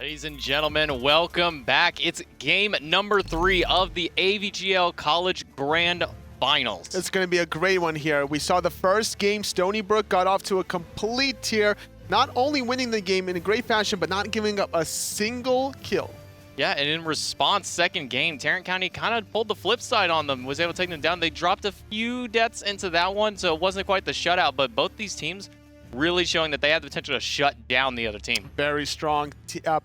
Ladies and gentlemen, welcome back. It's game number 3 of the AVGL College Grand Finals. It's going to be a great one here. We saw the first game, Stony Brook got off to a complete tear, not only winning the game in a great fashion, but not giving up a single kill. Yeah, and in response, second game, Tarrant County kind of pulled the flip side on them, was able to take them down. They dropped a few deaths into that one, so it wasn't quite the shutout, but both these teams really showing that they have the potential to shut down the other team. Very strong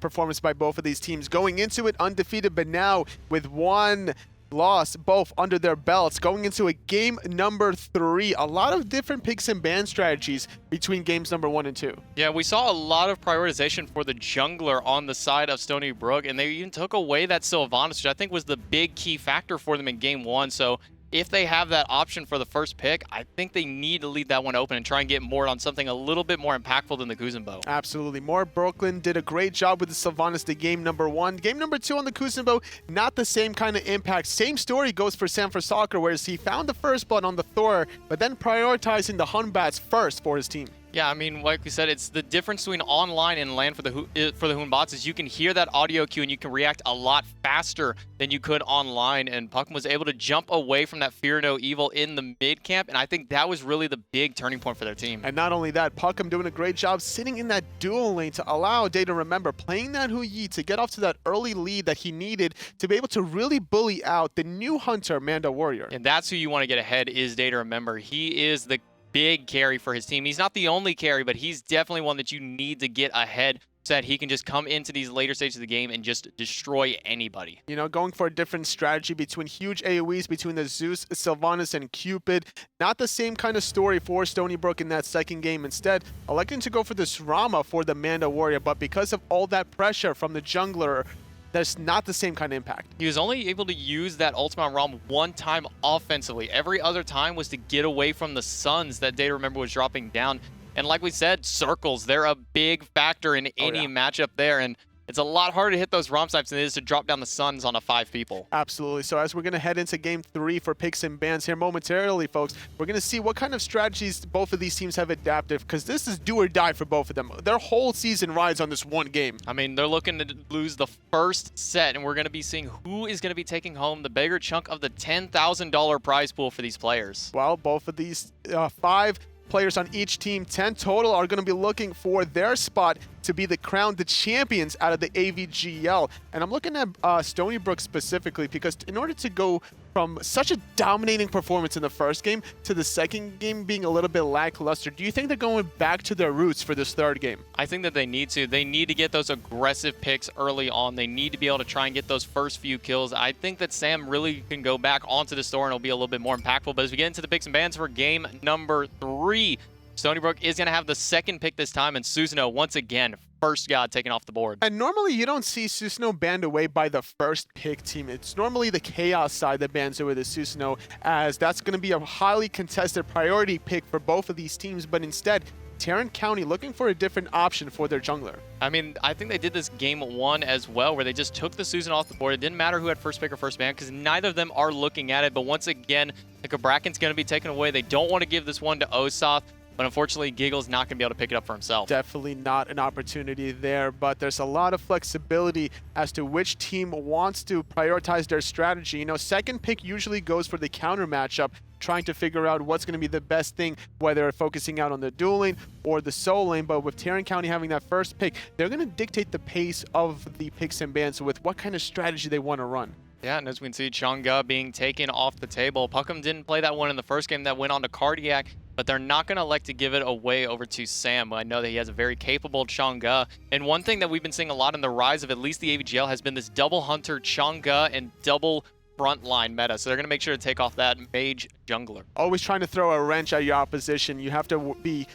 performance by both of these teams. Going into it undefeated, but now with one loss both under their belts, going into a game number 3. A lot of different picks and ban strategies between games number 1 and 2. Yeah, we saw a lot of prioritization for the jungler on the side of Stony Brook, and they even took away that Sylvanus, which I think was the big key factor for them in game 1. So if they have that option for the first pick, I think they need to leave that one open and try and get Mort on something a little bit more impactful than the Kuzenbo. Absolutely. Mortbklyn did a great job with the Sylvanus to game number 1. Game number 2 on the Kuzenbo, not the same kind of impact. Same story goes for Sam for Soccer, whereas he found the first blood on the Thor, but then prioritizing the Hunbats first for his team. Yeah, I mean, like we said, it's the difference between online and LAN for the Hunbots is you can hear that audio cue and you can react a lot faster than you could online. And pucmm was able to jump away from that Fear No Evil in the mid camp, and I think that was really the big turning point for their team. And not only that, pucmm doing a great job sitting in that dual lane to allow DayToRemeber playing that Hu Yi to get off to that early lead that he needed to be able to really bully out the new hunter, MandoWarrior. And that's who you want to get ahead is DayToRemeber. He is the big carry for his team. He's not the only carry, but he's definitely one that you need to get ahead so that he can just come into these later stages of the game and just destroy anybody. You know, going for a different strategy between huge AoEs between the Zeus, Sylvanus, and Cupid. Not the same kind of story for Stony Brook in that second game. Instead, electing to go for this Rama for the MandoWarrior, but because of all that pressure from the jungler, that's not the same kind of impact. He was only able to use that ultimate ROM one time offensively. Every other time was to get away from the Suns that DayToRemeber was dropping down. And like we said, circles, they're a big factor in any matchup there. And it's a lot harder to hit those ROM snipes than it is to drop down the Suns on a 5 people. Absolutely. So as we're going to head into game 3 for picks and bans here momentarily, folks, we're going to see what kind of strategies both of these teams have adapted, because this is do or die for both of them. Their whole season rides on this one game. I mean, they're looking to lose the first set, and we're going to be seeing who is going to be taking home the bigger chunk of the $10,000 prize pool for these players. Well, both of these 5 players on each team, 10 total, are going to be looking for their spot to be the crowned champions out of the AVGL. And I'm looking at Stony Brook specifically because in order to go from such a dominating performance in the first game to the second game being a little bit lackluster, do you think they're going back to their roots for this third game? I think that they need to. They need to get those aggressive picks early on. They need to be able to try and get those first few kills. I think that Sam really can go back onto the store and it'll be a little bit more impactful. But as we get into the picks and bans for game number 3, Stony Brook is going to have the second pick this time, and Susanoo, once again, first god taken off the board. And normally you don't see Susanoo banned away by the first pick team. It's normally the Chaos side that bans away the Susanoo, as that's going to be a highly contested priority pick for both of these teams. But instead, Tarrant County looking for a different option for their jungler. I mean, I think they did this game 1 as well, where they just took the Susanoo off the board. It didn't matter who had first pick or first ban, because neither of them are looking at it. But once again, the Kabrakan's going to be taken away. They don't want to give this one to Osath. But unfortunately, Giggle's not going to be able to pick it up for himself. Definitely not an opportunity there, but there's a lot of flexibility as to which team wants to prioritize their strategy. You know, second pick usually goes for the counter matchup, trying to figure out what's going to be the best thing, whether focusing out on the dual lane or the solo lane. But with Tarrant County having that first pick, they're going to dictate the pace of the picks and bans with what kind of strategy they want to run. Yeah, and as we can see, Chang'e being taken off the table. pucmm didn't play that one in the first game. That went on to Cardiac, but they're not going to elect to give it away over to Sam. I know that he has a very capable Chang'e. And one thing that we've been seeing a lot in the rise of at least the AVGL has been this double hunter Chang'e and double frontline meta. So they're going to make sure to take off that mage jungler. Always trying to throw a wrench at your opposition. You have to be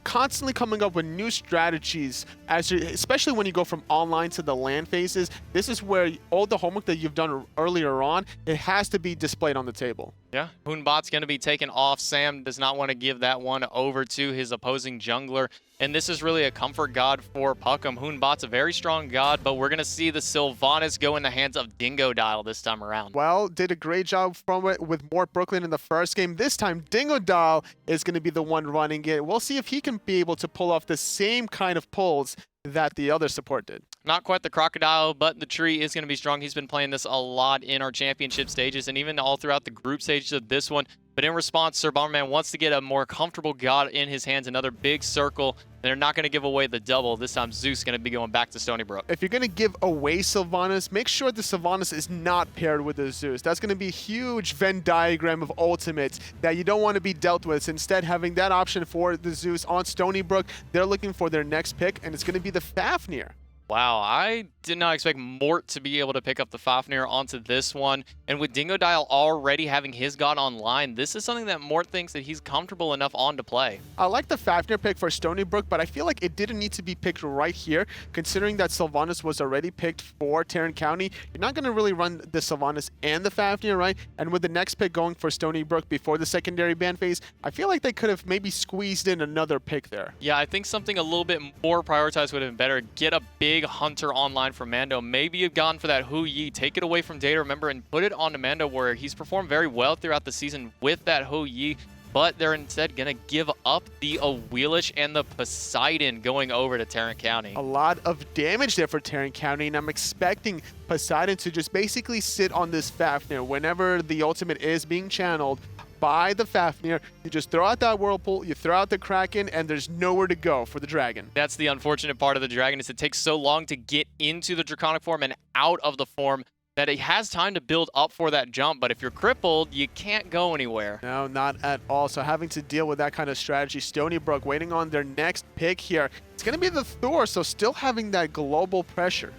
constantly coming up with new strategies, especially when you go from online to the LAN phases. This is where all the homework that you've done earlier on, it has to be displayed on the table. Yeah, Hunbot's going to be taken off. Sam does not want to give that one over to his opposing jungler. And this is really a comfort god for pucmm. Hunbot's a very strong god, but we're going to see the Sylvanus go in the hands of Dingodile this time around. Well, did a great job from it with Mortbklyn in the first game. This time, Dingodile is going to be the one running it. We'll see if he can be able to pull off the same kind of pulls that the other support did. Not quite the crocodile, but the tree is going to be strong. He's been playing this a lot in our championship stages and even all throughout the group stages of this one. But in response, SirBomberMan wants to get a more comfortable god in his hands, another big circle. They're not going to give away the double. This time, Zeus is going to be going back to Stony Brook. If you're going to give away Sylvanus, make sure the Sylvanus is not paired with the Zeus. That's going to be a huge Venn diagram of ultimates that you don't want to be dealt with. Instead, having that option for the Zeus on Stony Brook, they're looking for their next pick, and it's going to be the Fafnir. Wow, I did not expect Mort to be able to pick up the Fafnir onto this one. And with Dingodile already having his god online, this is something that Mort thinks that he's comfortable enough on to play. I like the Fafnir pick for Stony Brook, but I feel like it didn't need to be picked right here, considering that Sylvanus was already picked for Tarrant County. You're not going to really run the Sylvanus and the Fafnir, right? And with the next pick going for Stony Brook before the secondary ban phase, I feel like they could have maybe squeezed in another pick there. Yeah, I think something a little bit more prioritized would have been better. Get a big hunter online for Mando. Maybe you've gone for that Hu Yi. Take it away from DayToRemeber and put it onto MandoWarrior. He's performed very well throughout the season with that Hu Yi, but they're instead going to give up the Awilix and the Poseidon going over to Tarrant County. A lot of damage there for Tarrant County, and I'm expecting Poseidon to just basically sit on this Fafnir. Whenever the ultimate is being channeled by the Fafnir, you just throw out that Whirlpool, you throw out the Kraken, and there's nowhere to go for the Dragon. That's the unfortunate part of the Dragon, is it takes so long to get into the Draconic form and out of the form that it has time to build up for that jump, but if you're crippled, you can't go anywhere. No, not at all. So having to deal with that kind of strategy, Stony Brook waiting on their next pick here. It's going to be the Thor, so still having that global pressure.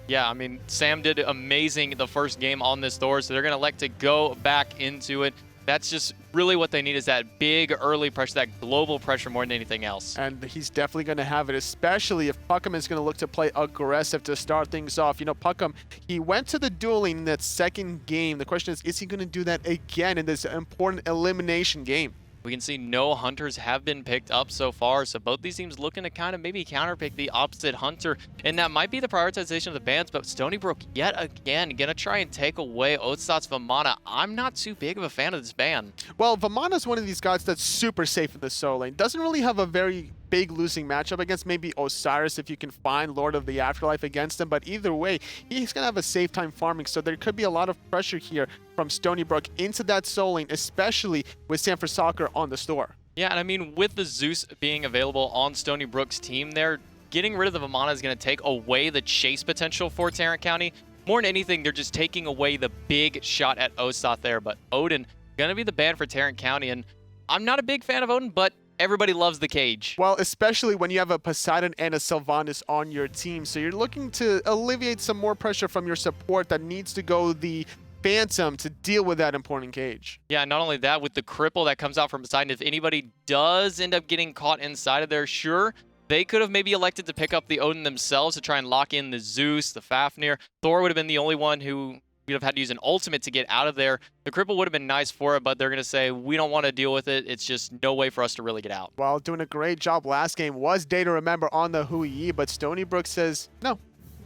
Yeah, I mean, Sam did amazing the first game on this Thor, so they're going to elect to go back into it. That's just really what they need, is that big early pressure, that global pressure more than anything else. And he's definitely going to have it, especially if pucmm is going to look to play aggressive to start things off. You know, pucmm, he went to the dueling in that second game. The question is he going to do that again in this important elimination game? We can see no hunters have been picked up so far, so both these teams looking to kind of maybe counterpick the opposite hunter, and that might be the prioritization of the bans, but Stony Brook yet again gonna try and take away Osath's Vamana. I'm not too big of a fan of this ban. Well, Vamana's one of these guys that's super safe in the solo lane. Doesn't really have a very big losing matchup against maybe Osiris if you can find Lord of the Afterlife against him, but either way, he's going to have a safe time farming, so there could be a lot of pressure here from Stony Brook into that solo lane, especially with Sanford Soccer on the store. Yeah, and I mean, with the Zeus being available on Stony Brook's team there, getting rid of the Vamana is going to take away the chase potential for Tarrant County. More than anything, they're just taking away the big shot at Osath there, but Odin going to be the ban for Tarrant County, and I'm not a big fan of Odin, but everybody loves the cage. Well, especially when you have a Poseidon and a Sylvanus on your team. So you're looking to alleviate some more pressure from your support that needs to go the Phantom to deal with that important cage. Yeah, not only that, with the cripple that comes out from Poseidon, if anybody does end up getting caught inside of there, sure, they could have maybe elected to pick up the Odin themselves to try and lock in the Zeus, the Fafnir. Thor would have been the only one who would have had to use an ultimate to get out of there. The cripple would have been nice for it, but they're going to say, we don't want to deal with it. It's just no way for us to really get out. Well, doing a great job last game was DayToRemeber on the Hu Yi, but Stony Brook says, no,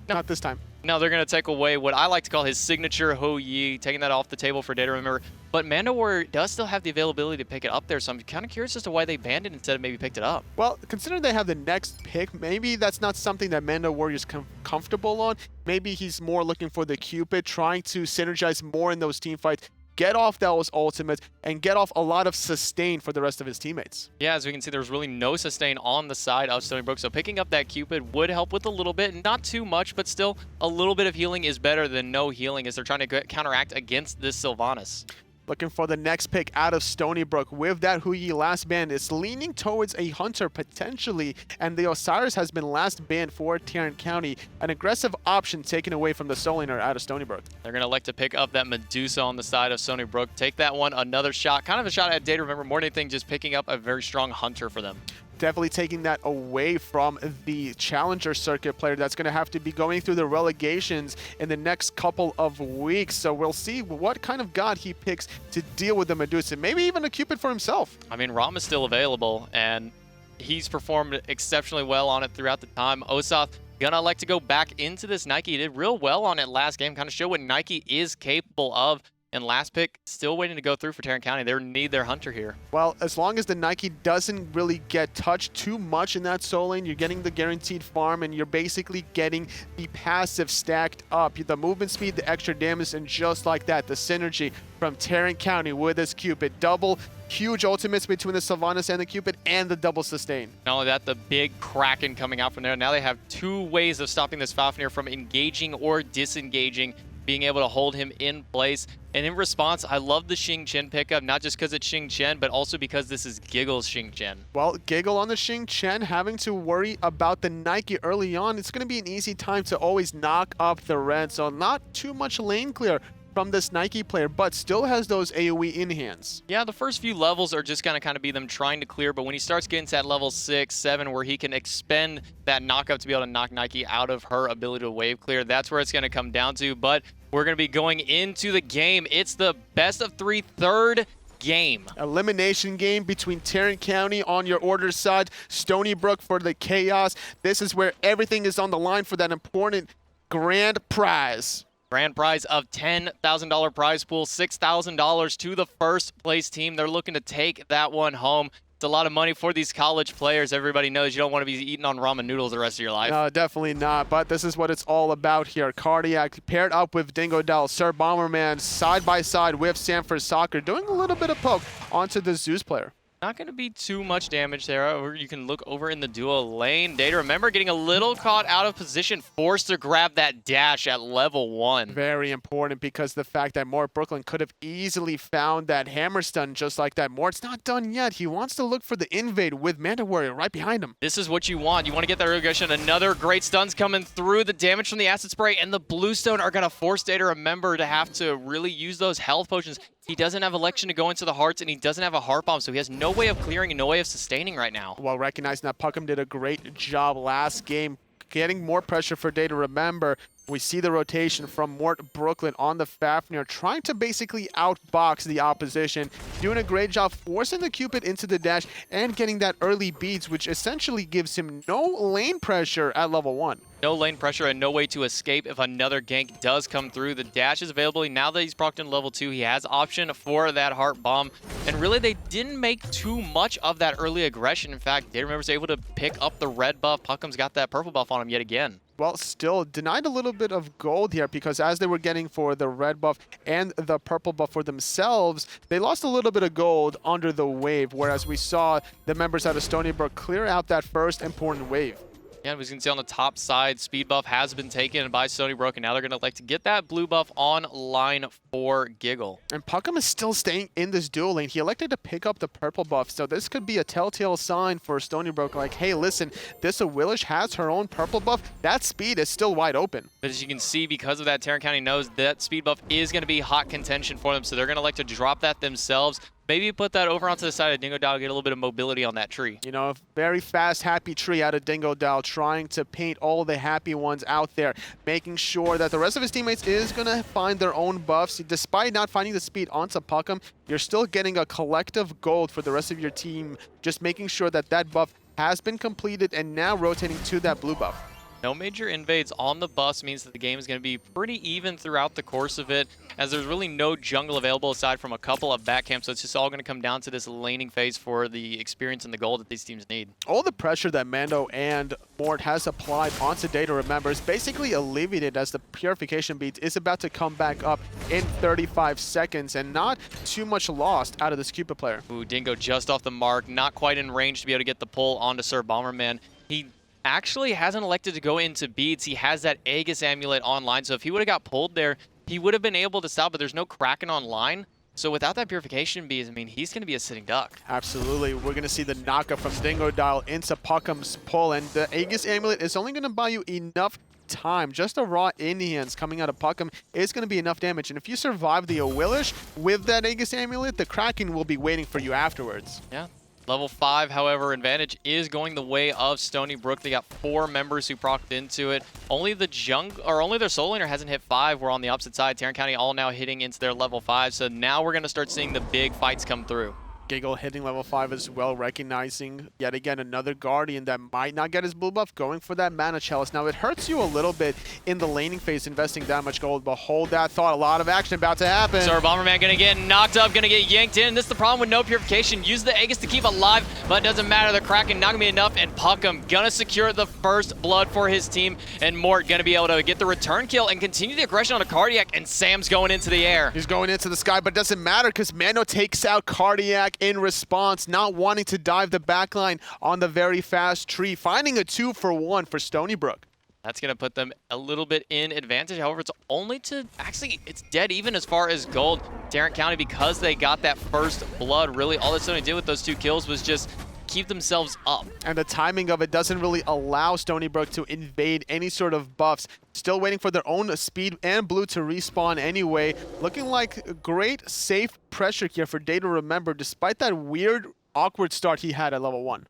not this time. No, they're going to take away what I like to call his signature Hu Yi, taking that off the table for DayToRemeber. But MandoWarrior does still have the availability to pick it up there, so I'm kind of curious as to why they banned it instead of maybe picked it up. Well, considering they have the next pick, maybe that's not something that MandoWarrior's comfortable on. Maybe he's more looking for the Cupid, trying to synergize more in those team fights, get off those ultimates, and get off a lot of sustain for the rest of his teammates. Yeah, as we can see, there's really no sustain on the side of Stony Brook, so picking up that Cupid would help with a little bit. Not too much, but still a little bit of healing is better than no healing as they're trying to counteract against this Sylvanus. Looking for the next pick out of Stony Brook. With that Hu Yi last ban, it's leaning towards a Hunter potentially, and the Osiris has been last banned for Tarrant County. An aggressive option taken away from the Soliner out of Stony Brook. They're going to elect to pick up that Medusa on the side of Stony Brook. Take that one, another shot. Kind of a shot at DayToRemeber, more than anything, just picking up a very strong Hunter for them. Definitely taking that away from the Challenger Circuit player that's going to have to be going through the relegations in the next couple of weeks. So we'll see what kind of god he picks to deal with the Medusa. Maybe even a Cupid for himself. I mean, Ram is still available, and he's performed exceptionally well on it throughout the time. Osath gonna elect to go back into this Nike. He did real well on it last game, kind of show what Nike is capable of. And last pick still waiting to go through for Tarrant County. They need their hunter here. Well, as long as the Nike doesn't really get touched too much in that soul lane, you're getting the guaranteed farm, and you're basically getting the passive stacked up. The movement speed, the extra damage, and just like that, the synergy from Tarrant County with this Cupid. Double huge ultimates between the Sylvanus and the Cupid, and the double sustain. Not only that, the big Kraken coming out from there. Now they have 2 ways of stopping this Fafnir from engaging or disengaging, being able to hold him in place. And in response, I love the Xing Chen pickup, not just because it's Xing Chen, but also because this is Giggle's Xing Chen. Well, Giggle on the Xing Chen, having to worry about the Nike early on. It's going to be an easy time to always knock up the red, so not too much lane clear from this Nike player, but still has those AoE in hands. Yeah, the first few levels are just going to kind of be them trying to clear, but when he starts getting to that level 6, 7, where he can expend that knockup to be able to knock Nike out of her ability to wave clear, that's where it's going to come down to. But we're going to be going into the game. It's the best of 3 third game. Elimination game between Tarrant County on your order side, Stony Brook for the Chaos. This is where everything is on the line for that important grand prize. Grand prize of $10,000 prize pool, $6,000 to the first place team. They're looking to take that one home. It's a lot of money for these college players. Everybody knows you don't want to be eating on ramen noodles the rest of your life. No, definitely not. But this is what it's all about here. Cardiac paired up with Dingodile, SirBomberMan side by side with Sanford Soccer, doing a little bit of poke onto the Zeus player. Not going to be too much damage there. Or you can look over in the duo lane. DayToRemeber getting a little caught out of position, forced to grab that dash at level 1. Very important, because the fact that Mortbklyn could have easily found that hammer stun just like that. Mort's not done yet. He wants to look for the invade with MandoWarrior right behind him. This is what you want. You want to get that irrigation. Another great stun's coming through. The damage from the acid spray and the bluestone are going to force DayToRemeber to have to really use those health potions. He doesn't have election to go into the hearts, and he doesn't have a heart bomb, so he has no way of clearing and no way of sustaining right now. Well, recognizing that pucmm did a great job last game, getting more pressure for DayToRemeber. We see the rotation from Mortbklyn on the Fafnir, trying to basically outbox the opposition, doing a great job forcing the Cupid into the dash and getting that early beats, which essentially gives him no lane pressure at level 1. No lane pressure and no way to escape if another gank does come through. The dash is available. Now that he's procced in level 2, he has option for that heart bomb. And really, they didn't make too much of that early aggression. In fact, DayToRemeber's able to pick up the red buff. puckm's got that purple buff on him yet again. Well, still denied a little bit of gold here, because as they were getting for the red buff and the purple buff for themselves, they lost a little bit of gold under the wave, whereas we saw the members out of Stony Brook clear out that first important wave. Yeah, as you can see on the top side, speed buff has been taken by Stony Brook, and now they're going to like to get that blue buff online for Giggle. And pucmm is still staying in this duel lane. He elected to pick up the purple buff, so this could be a telltale sign for Stony Brook, like, hey, listen, this Awilix has her own purple buff. That speed is still wide open. But as you can see, because of that, Tarrant County knows that speed buff is going to be hot contention for them, so they're going to like to drop that themselves. Maybe put that over onto the side of Dingodile, get a little bit of mobility on that tree. You know, a very fast, happy tree out of Dingodile, trying to paint all the happy ones out there, making sure that the rest of his teammates is going to find their own buffs. Despite not finding the speed onto pucmm, you're still getting a collective gold for the rest of your team, just making sure that that buff has been completed and now rotating to that blue buff. No major invades on the bus means that the game is going to be pretty even throughout the course of it, as there's really no jungle available aside from a couple of back camps, so it's just all going to come down to this laning phase for the experience and the gold that these teams need. All the pressure that Mando and Mort has applied onto DayToRemeber is basically alleviated as the purification beat is about to come back up in 35 seconds, and not too much lost out of this Cupid player. Ooh, Dingo just off the mark, not quite in range to be able to get the pull onto SirBomberMan. He actually hasn't elected to go into beads. He has that Aegis amulet online, so if he would have got pulled there, he would have been able to stop, but there's no Kraken online. So without that purification beads, I mean, he's going to be a sitting duck. Absolutely. We're going to see the knockup from Dingodile into puckm's pull, and the Aegis amulet is only going to buy you enough time. Just a raw Indians coming out of pucmm is going to be enough damage, and if you survive the Awilix with that Aegis amulet, the Kraken will be waiting for you afterwards. Yeah. Level 5, however, advantage is going the way of Stony Brook. They got 4 members who procced into it. Only their soul laner hasn't hit 5. We're on the opposite side. Tarrant County all now hitting into their level 5. So now we're going to start seeing the big fights come through. Giggle hitting level 5 as well, recognizing yet again another Guardian that might not get his blue buff, going for that Mana Chalice. Now, it hurts you a little bit in the laning phase, investing that much gold, but hold that thought, a lot of action about to happen. SirBomberMan gonna get knocked up, gonna get yanked in. This is the problem with no purification. Use the Aegis to keep alive, but it doesn't matter. The Kraken not gonna be enough, and pucmm gonna secure the first blood for his team, and Mort gonna be able to get the return kill and continue the aggression on a Cardiac, and Sam's going into the air. He's going into the sky, but it doesn't matter because Mando takes out Cardiac in response, not wanting to dive the backline on the very fast tree, finding a 2-for-1 for Stony Brook. That's going to put them a little bit in advantage. However, it's only to, actually, it's dead even as far as gold. Tarrant County, because they got that first blood, really all that Stony did with those 2 kills was just keep themselves up. And the timing of it doesn't really allow Stony Brook to invade any sort of buffs. Still waiting for their own speed and blue to respawn anyway. Looking like a great, safe pressure here for DayToRemeber, despite that weird, awkward start he had at level 1.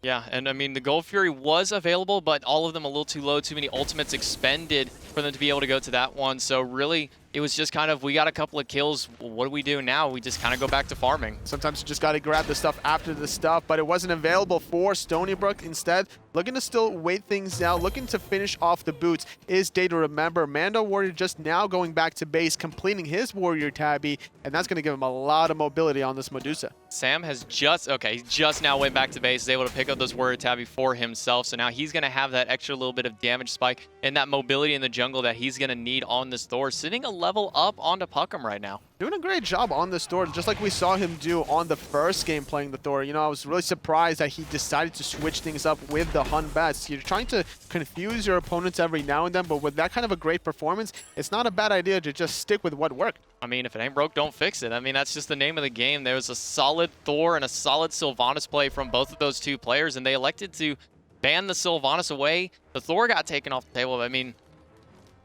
Yeah, and I mean, the Gold Fury was available, but all of them a little too low, too many ultimates expended for them to be able to go to that one. So really, it was just kind of, we got a couple of kills. What do we do now? We just kind of go back to farming. Sometimes you just got to grab the stuff after the stuff, but it wasn't available for Stony Brook. Instead, looking to still wait things out, looking to finish off the boots is DayToRemeber. MandoWarrior just now going back to base, completing his Warrior Tabby, and that's going to give him a lot of mobility on this Medusa. Sam has just, okay, he just now went back to base, is able to pick up this Warrior Tabby for himself. So now he's going to have that extra little bit of damage spike and that mobility in the jungle that he's going to need on this Thor, sitting a level up onto pucmm right now. Doing a great job on this Thor, just like we saw him do on the first game playing the Thor. You know, I was really surprised that he decided to switch things up with the Hun Bats. You're trying to confuse your opponents every now and then, but with that kind of a great performance, it's not a bad idea to just stick with what worked. I mean, if it ain't broke, don't fix it. I mean, that's just the name of the game. There was a solid Thor and a solid Sylvanus play from both of those 2 players, and they elected to ban the Sylvanus away. The Thor got taken off the table. I mean,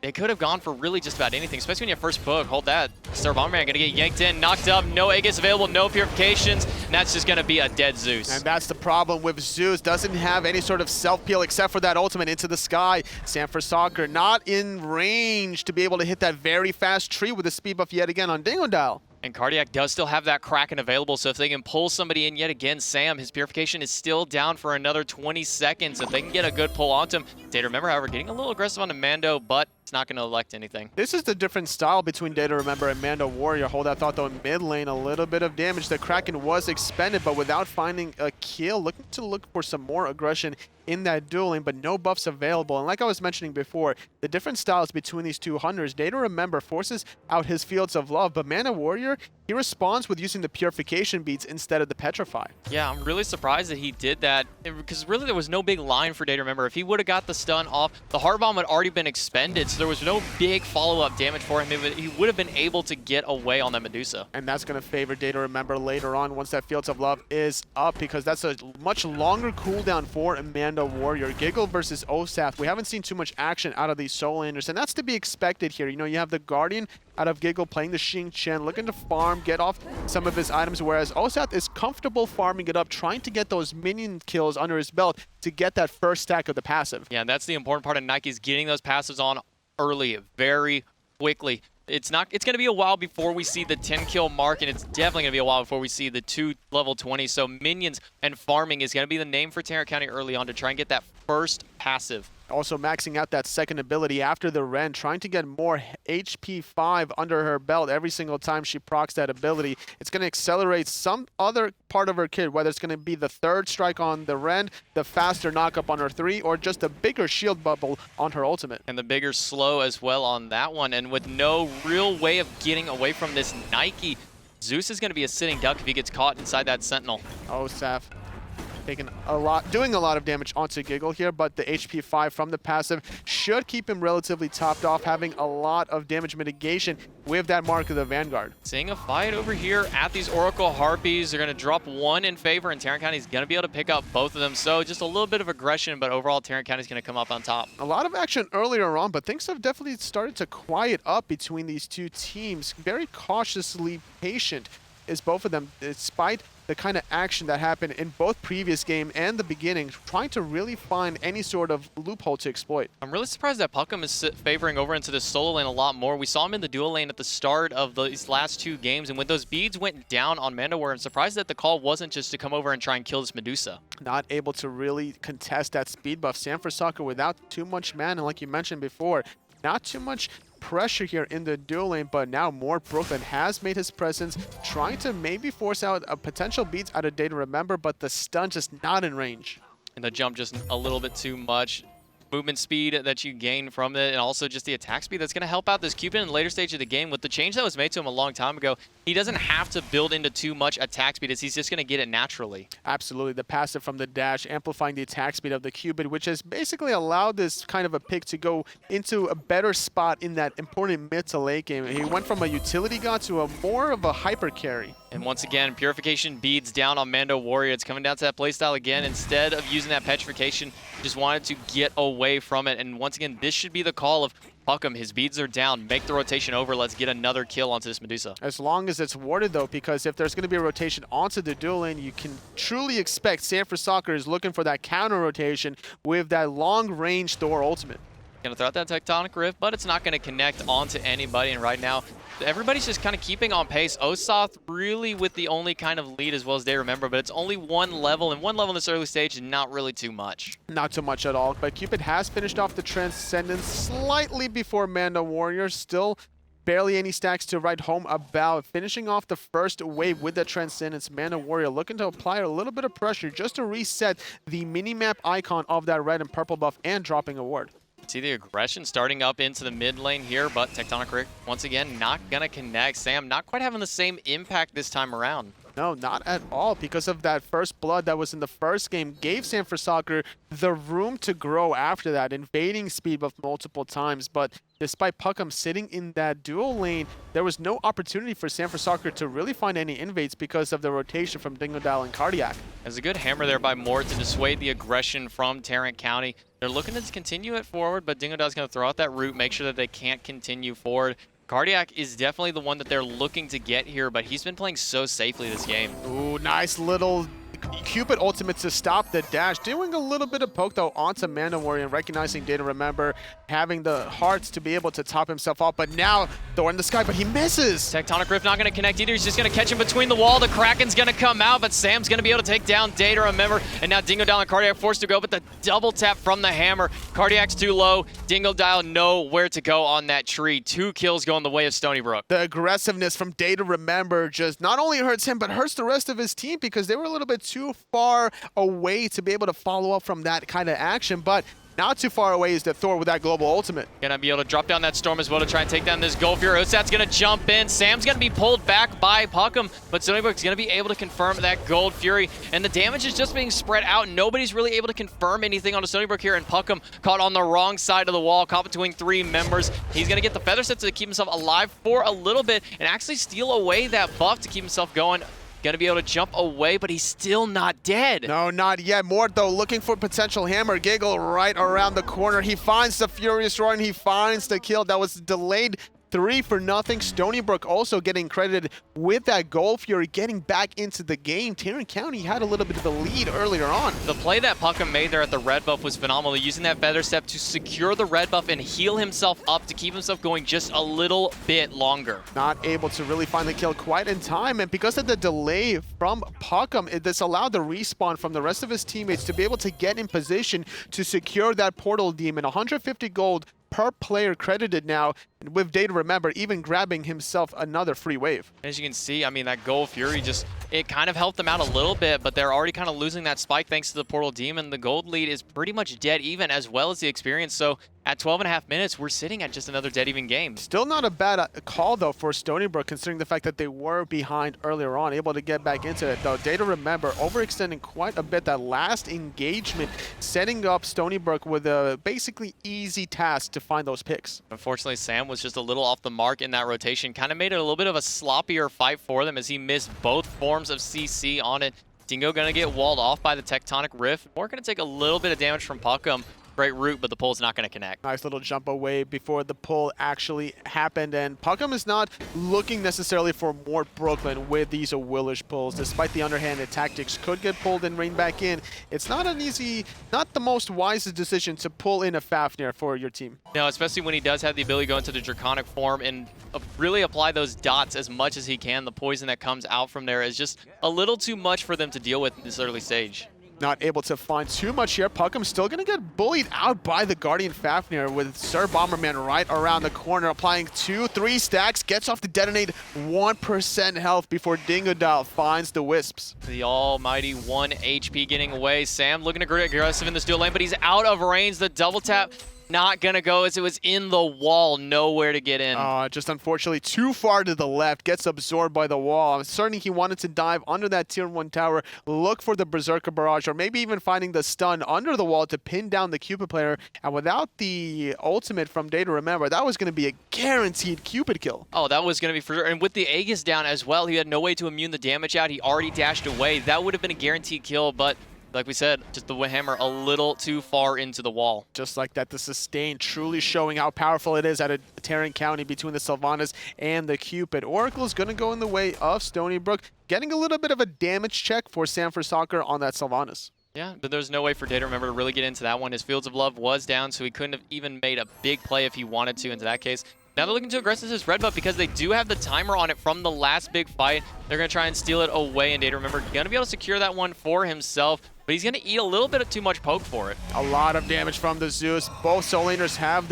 they could have gone for really just about anything, especially when you have first book. Hold that. SirBomberMan gonna get yanked in, knocked up, no Aegis available, no purifications, and that's just gonna be a dead Zeus. And that's the problem with Zeus. Doesn't have any sort of self-peel except for that ultimate into the sky. Sam for Soccer not in range to be able to hit that very fast tree with the speed buff yet again on Dingodile. And Cardiac does still have that Kraken available, so if they can pull somebody in yet again, Sam, his purification is still down for another 20 seconds. If they can get a good pull onto him. DayToRemeber, however, getting a little aggressive onto Mando, but it's not going to elect anything. This is the different style between DayToRemeber and MandoWarrior. Hold that thought though in mid lane, a little bit of damage. The Kraken was expended, but without finding a kill, looking to look for some more aggression in that dueling, but no buffs available. And like I was mentioning before, the different styles between these 2 hunters, DayToRemeber forces out his Fields of Love, but MandoWarrior, he responds with using the Purification Beads instead of the Petrify. Yeah, I'm really surprised that he did that, because really there was no big line for DayToRemeber. If he would have got the stun off, the Heart Bomb had already been expended, so there was no big follow-up damage for him. He would have been able to get away on that Medusa. And that's going to favor DayToRemeber later on once that Fields of Love is up, because that's a much longer cooldown for MandoWarrior. Giggle versus Osath. We haven't seen too much action out of these soul landers, and that's to be expected here. You know, you have the Guardian out of Giggle playing the Xing, looking to farm, get off some of his items, whereas Osath is comfortable farming it up, trying to get those minion kills under his belt to get that first stack of the passive. Yeah, and that's the important part of Nike's getting those passives on early, very quickly. It's going to be a while before we see the 10 kill mark, and it's definitely going to be a while before we see the 2 level 20. So minions and farming is going to be the name for Tarrant County early on to try and get that first passive. Also maxing out that second ability after the Ren, trying to get more HP 5 under her belt every single time she procs that ability. It's going to accelerate some other part of her kit, whether it's going to be the 3rd strike on the Ren, the faster knockup on her 3, or just a bigger shield bubble on her ultimate. And the bigger slow as well on that one. And with no real way of getting away from this Nike, Zeus is going to be a sitting duck if he gets caught inside that Sentinel. Osath doing a lot of damage onto Giggle here, but the HP 5 from the passive should keep him relatively topped off, having a lot of damage mitigation with that Mark of the Vanguard. Seeing a fight over here at these Oracle Harpies. They're going to drop 1 in favor, and Tarrant County is going to be able to pick up both of them. So just a little bit of aggression, but overall Tarrant County is going to come up on top. A lot of action earlier on, but things have definitely started to quiet up between these 2 teams. Very cautiously patient is both of them, despite the kind of action that happened in both previous game and the beginning, trying to really find any sort of loophole to exploit. I'm really surprised that pucmm is favoring over into the solo lane a lot more. We saw him in the dual lane at the start of these last 2 games, and when those beads went down on MandoWarrior, I'm surprised that the call wasn't just to come over and try and kill this Medusa. Not able to really contest that speed buff. Sam for Soccer without too much mana, and like you mentioned before, not too much pressure here in the dual lane, but now Mortbklyn has made his presence, trying to maybe force out a potential beats out of DayToRemeber, but the stun just not in range. And the jump just a little bit too much. Movement speed that you gain from it, and also just the attack speed that's going to help out this Cupid in the later stage of the game. With the change that was made to him a long time ago, he doesn't have to build into too much attack speed, as he's just going to get it naturally. Absolutely. The passive from the dash, amplifying the attack speed of the Cupid, which has basically allowed this kind of a pick to go into a better spot in that important mid to late game. He went from a utility god to a more of a hyper carry. And once again, Purification beads down on MandoWarrior. It's coming down to that playstyle again. Instead of using that Petrification, just wanted to get away from it. And once again, this should be the call of pucmm. His beads are down. Make the rotation over. Let's get another kill onto this Medusa. As long as it's warded, though, because if there's going to be a rotation onto the dual lane, you can truly expect Sam for Soccer is looking for that counter rotation with that long-range Thor ultimate. Gonna throw out that Tectonic Rift, but it's not gonna connect onto anybody. And right now, everybody's just kind of keeping on pace. Osath really with the only kind of lead as well as DayToRemeber, but it's only 1 level, and 1 level in this early stage is not really too much. Not too much at all, but Cupid has finished off the Transcendence slightly before MandoWarrior. Still barely any stacks to write home about. Finishing off the first wave with the Transcendence, MandoWarrior looking to apply a little bit of pressure just to reset the minimap icon of that red and purple buff and dropping a ward. See the aggression starting up into the mid lane here, but Tectonic Rift, once again, not going to connect. Sam not quite having the same impact this time around. No, not at all, because of that first blood that was in the first game, gave Sam for Soccer the room to grow after that, invading speed buff multiple times. But despite pucmm sitting in that dual lane, there was no opportunity for Sam for Soccer to really find any invades because of the rotation from Dingodile and Cardiac. There's a good hammer there by Mort to dissuade the aggression from Tarrant County. They're looking to continue it forward, but Dingodile's going to throw out that root, make sure that they can't continue forward. Cardiac is definitely the one that they're looking to get here, but he's been playing so safely this game. Ooh, nice little Cupid ultimate to stop the dash. Doing a little bit of poke, though, onto MandoWarrior and recognizing DayToRemeber, having the hearts to be able to top himself off. But now, Thor in the sky, but he misses. Tectonic Rift not going to connect either. He's just going to catch him between the wall. The Kraken's going to come out, but Sam's going to be able to take down DayToRemeber. And now Dingodile and Cardiac forced to go, but the double tap from the hammer. Cardiac's too low. Dingodile nowhere to go on that tree. 2 kills going the way of Stony Brook. The aggressiveness from DayToRemeber just not only hurts him, but hurts the rest of his team because they were a little bit too far away to be able to follow up from that kind of action. But not too far away is the Thor with that global ultimate. Gonna be able to drop down that storm as well to try and take down this Gold Fury. Osath's gonna jump in. Sam's gonna be pulled back by pucmm, but Stony Brook's gonna be able to confirm that Gold Fury. And the damage is just being spread out. Nobody's really able to confirm anything on a Stony Brook here, and pucmm caught on the wrong side of the wall, caught between 3 members. He's gonna get the feather set to keep himself alive for a little bit and actually steal away that buff to keep himself going. Gonna be able to jump away, but he's still not dead. No, not yet. Mort, though, looking for potential hammer. Giggle right around the corner. He finds the Furious Roar, and he finds the kill that was delayed 3-0. Stony Brook also getting credited with that Gold Fury, getting back into the game. Tarrant County had a little bit of a lead earlier on. The play that pucmm made there at the red buff was phenomenal, using that feather step to secure the red buff and heal himself up to keep himself going just a little bit longer. Not able to really find the kill quite in time, and because of the delay from pucmm, this allowed the respawn from the rest of his teammates to be able to get in position to secure that portal demon. 150 gold per player credited now, with DayToRemeber even grabbing himself another free wave. As you can see, I mean, that Gold Fury just, it kind of helped them out a little bit, but they're already kind of losing that spike thanks to the Portal Demon. The gold lead is pretty much dead even, as well as the experience. So at 12.5 minutes, we're sitting at just another dead even game. Still not a bad call, though, for Stony Brook, considering the fact that they were behind earlier on, able to get back into it, though. DayToRemeber overextending quite a bit that last engagement, setting up Stony Brook with a basically easy task to find those picks. Unfortunately, Sam was just a little off the mark in that rotation. Kind of made it a little bit of a sloppier fight for them as he missed both forms of CC on it. Dingo gonna get walled off by the Tectonic Rift. More gonna take a little bit of damage from pucmm. great route, but the pull's not going to connect. Nice little jump away before the pull actually happened, and pucmm is not looking necessarily for Mortbklyn with these Awilix pulls. Despite the underhanded tactics, could get pulled and rein back in. It's not an easy, not the most wisest decision to pull in a Fafnir for your team. No, especially when he does have the ability to go into the Draconic form and really apply those dots as much as he can. The poison that comes out from there is just a little too much for them to deal with in this early stage. Not able to find too much here. pucmm still going to get bullied out by the Guardian Fafnir with SirBomberMan right around the corner, applying 2-3 stacks, gets off the detonate, 1% health before Dingodile finds the Wisps. The almighty 1 HP getting away. Sam looking to get aggressive in this dual lane, but he's out of range. The double tap not going to go as it was in the wall, nowhere to get in. Just unfortunately too far to the left, gets absorbed by the wall. I'm certain he wanted to dive under that tier 1 tower, look for the Berserker Barrage, or maybe even finding the stun under the wall to pin down the Cupid player. And without the ultimate from DayToRemeber, that was going to be a guaranteed Cupid kill. Oh, that was going to be for sure. And with the Aegis down as well, he had no way to immune the damage out. He already dashed away. That would have been a guaranteed kill, but like we said, just the hammer a little too far into the wall. Just like that, the sustain truly showing how powerful it is at a Tarrant County between the Sylvanus and the Cupid. Oracle's going to go in the way of Stony Brook, getting a little bit of a damage check for Sanford Soccer on that Sylvanus. Yeah, but there's no way for DayToRemeber to really get into that one. His Fields of Love was down, so he couldn't have even made a big play if he wanted to into that case. Now they're looking to aggressive his red buff because they do have the timer on it from the last big fight. They're going to try and steal it away, and DayToRemeber going to be able to secure that one for himself, but he's going to eat a little bit of too much poke for it. A lot of damage from the Zeus. Both soul laners have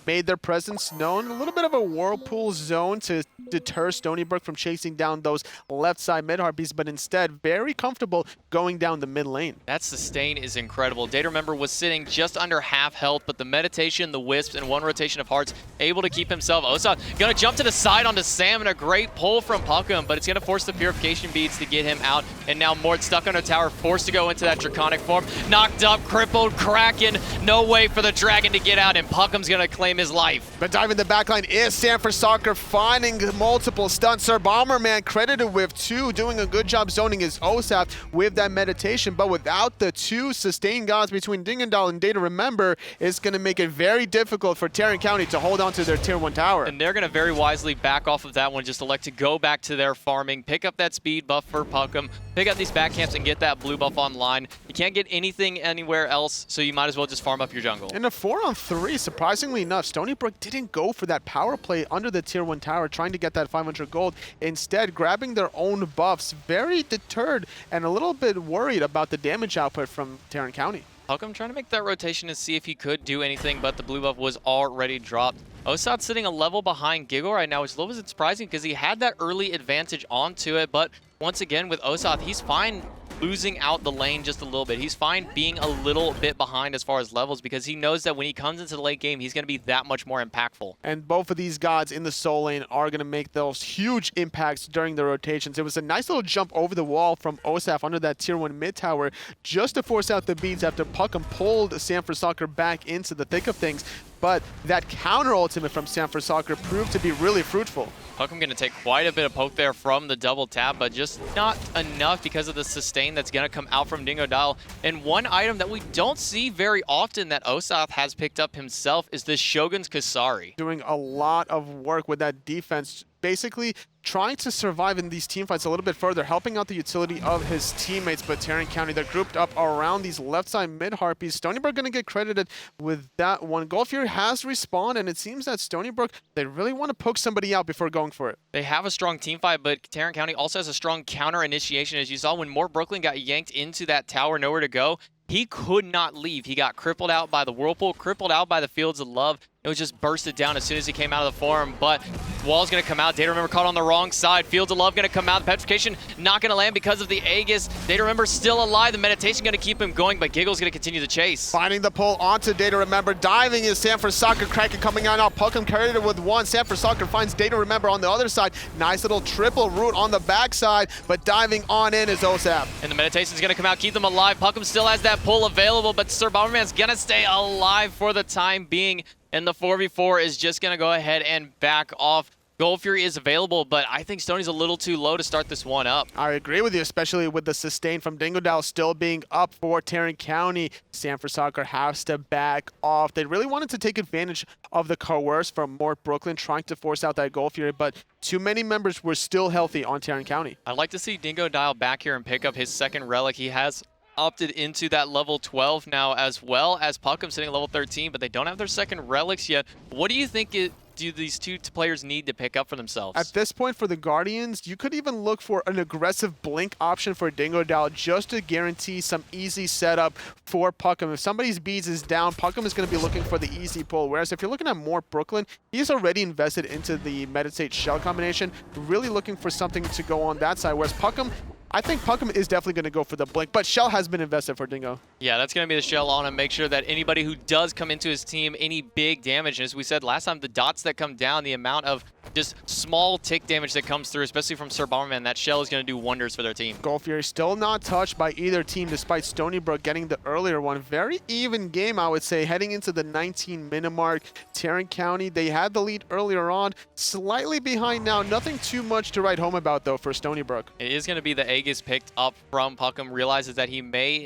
made their presence known. A little bit of a whirlpool zone to deter Stony Brook from chasing down those left side mid harpies, but instead very comfortable going down the mid lane. That sustain is incredible. DayToRemeber was sitting just under half health, but the meditation, the wisps, and one rotation of hearts able to keep himself. Osath gonna jump to the side onto Sam, and a great pull from pucmm, but it's gonna force the purification beads to get him out. And now Mort stuck on a tower, forced to go into that draconic form. Knocked up, crippled, Kraken. No way for the dragon to get out, and puckm's gonna claim his life. But diving the backline is Sanford Soccer, finding multiple stuns. SirBomberMan credited with 2, doing a good job zoning his Osath with that meditation, but without the 2 sustained gods between Dingodile and DayToRemeber, it's going to make it very difficult for Tarrant County to hold on to their tier 1 tower. And they're going to very wisely back off of that one, just elect to go back to their farming, pick up that speed buff for pucmm, pick up these back camps and get that blue buff online. You can't get anything anywhere else, so you might as well just farm up your jungle. In a 4-on-3, surprisingly enough, Stony Brook didn't go for that power play under the tier 1 tower, trying to get that 500 gold. Instead, grabbing their own buffs, very deterred and a little bit worried about the damage output from Tarrant County. pucmm trying to make that rotation to see if he could do anything, but the blue buff was already dropped. Osath sitting a level behind Giggle right now, which is a little bit surprising because he had that early advantage onto it, but once again with Osath, he's fine losing out the lane just a little bit. He's fine being a little bit behind as far as levels because he knows that when he comes into the late game, he's going to be that much more impactful. And both of these gods in the soul lane are going to make those huge impacts during the rotations. It was a nice little jump over the wall from Osath under that tier 1 mid tower just to force out the beats after pucmm pulled Sanford Soccer back into the thick of things. But that counter ultimate from Sanford Soccer proved to be really fruitful. pucmm going to take quite a bit of poke there from the double tap, but just not enough because of the sustain that's going to come out from Dingodile. And one item that we don't see very often that Osath has picked up himself is the Shogun's Kasari. Doing a lot of work with that defense, basically trying to survive in these teamfights a little bit further, helping out the utility of his teammates. But Tarrant County, they're grouped up around these left side mid harpies. Stony Brook going to get credited with that one. Goldfury has respawned, and it seems that Stony Brook, they really want to poke somebody out before going for it. They have a strong team fight, but Tarrant County also has a strong counter initiation. As you saw when Mortbklyn got yanked into that tower, nowhere to go, he could not leave. He got crippled out by the Whirlpool, crippled out by the Fields of Love. It was just bursted down as soon as he came out of the form, but wall's going to come out. DayToRemeber caught on the wrong side. Fields of Love going to come out. The petrification not going to land because of the Aegis. DayToRemeber still alive. The meditation going to keep him going, but Giggle's going to continue the chase. Finding the pull onto DayToRemeber. Diving is Sanford Soccer. Kraken coming out now. pucmm carried it with 1. Sanford Soccer finds DayToRemeber on the other side. Nice little triple root on the backside, but diving on in is Osath. And the meditation's going to come out, keep them alive. pucmm still has that pull available, but SirBomberMan's going to stay alive for the time being. And the 4v4 is just going to go ahead and back off. Gold Fury is available, but I think Stony's a little too low to start this one up. I agree with you, especially with the sustain from Dingodile still being up for Tarrant County. Sanford Soccer has to back off. They really wanted to take advantage of the coerce from Mortbklyn, trying to force out that Gold Fury, but too many members were still healthy on Tarrant County. I'd like to see Dingodile back here and pick up his second relic. He has opted into that level 12 now, as well as pucmm sitting at level 13, but they don't have their second relics yet. What do you think do these two players need to pick up for themselves? At this point for the Guardians, you could even look for an aggressive blink option for Dingodile just to guarantee some easy setup for pucmm. If somebody's beads is down, pucmm is going to be looking for the easy pull. Whereas if you're looking at Mortbklyn, he's already invested into the Meditate Shell combination, really looking for something to go on that side. Whereas pucmm, I think pucmm is definitely going to go for the blink, but Shell has been invested for Dingo. Yeah, that's going to be the Shell on him. Make sure that anybody who does come into his team, any big damage, and as we said last time, the dots that come down, the amount of just small tick damage that comes through, especially from SirBomberMan, that Shell is going to do wonders for their team. Gold Fury still not touched by either team, despite Stony Brook getting the earlier one. Very even game, I would say, heading into the 19-minute mark. Tarrant County, they had the lead earlier on, slightly behind now. Nothing too much to write home about, though, for Stony Brook. It is going to be the Aegis picked up from pucmm, realizes that he may,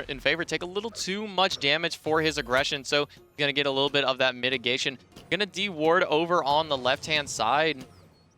in favor, take a little too much damage for his aggression, so he's going to get a little bit of that mitigation. Going to deward over on the left-hand side